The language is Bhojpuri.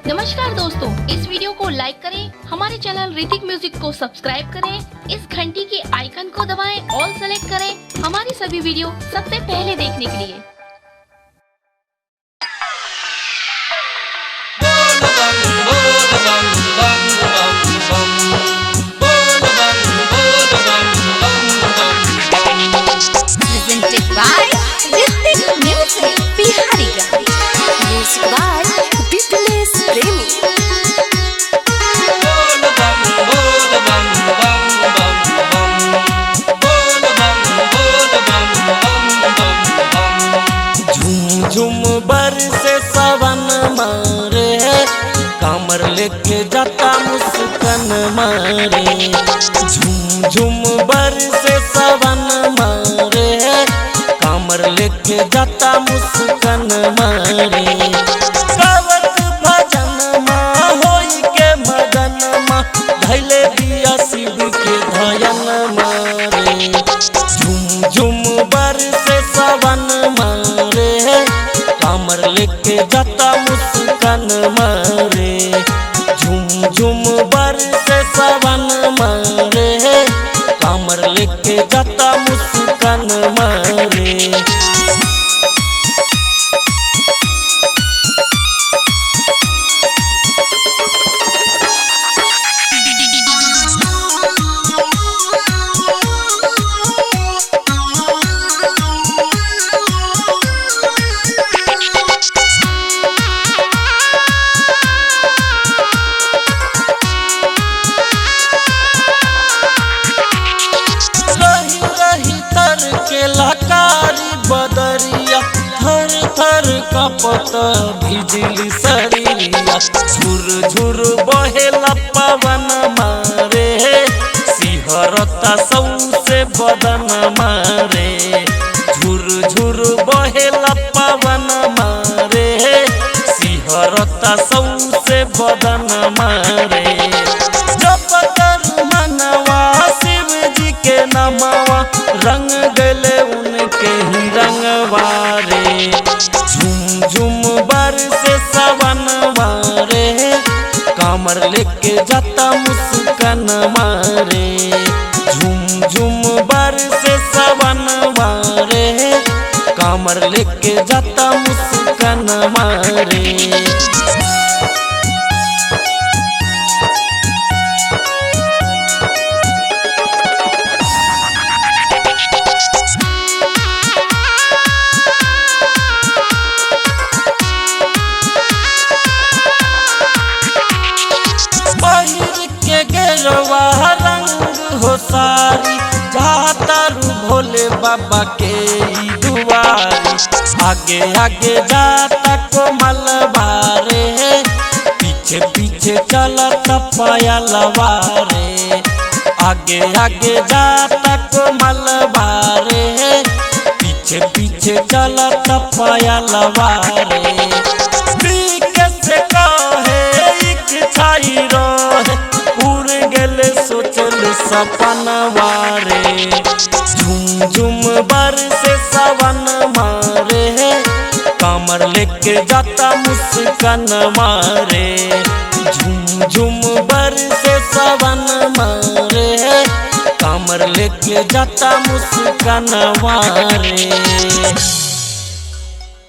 नमस्कार दोस्तों, इस वीडियो को लाइक करें, हमारे चैनल ऋतिक म्यूजिक को सब्सक्राइब करें, इस घंटी के आइकन को दबाएं, ऑल सेलेक्ट करें हमारी सभी वीडियो सबसे पहले देखने के लिए। Presented by Hrithik Music, Bihariganj. Music by Bipnesh Premi. झूम झूम बरसे सावन मारे, कामर लेके जाता मुस्कान मारे। झूम झूम बरसे सावन मारे, कामर लेके जाता मुस्कान मारे। गावत भजन माँ होई के मगन माँ, धैले दिया शिव के धयन मारे। झूम झूम बरसे सावन मारे, कामर लेके जाता मुस्कान मारे। झूम झूम बरसे सावन मारे, कामर लेके जाता मुस्कान मारे। लकारी बदरिया थर थर कपत भिजली सरिया। झुर झुर बहेला पवन मारे, सिहरता सौसे बदन मारे। झुर झुर बहेला पवन मारे, सिहरता सौसे बदन मारे। जप कर मनवा शिव जी के नमवा, रंग गले उनके ही रंगवारे। झूम झूम बरसे सावन मारे, कामर लेके जाता मुस्कान मारे। झूम झूम बरसे सावन मारे, कामर लेके जाता मुस्कान मारे। गेरवा रंग हो सारी, जाता रू भोले बाबा के दुआरी। आगे आगे जाता कोमल बारे, पीछे पीछे चलता पायल बारे। आगे आगे जाता कोमल बारे, पीछे पीछे चलता पायल बारे। सोचल सपन वारे। झूम झूम बरसे सावन मारे, कामर लेके जाता मुस्कान मारे। झूम झूम बरसे सावन मारे, कामर लेके जाता मुस्कान मारे।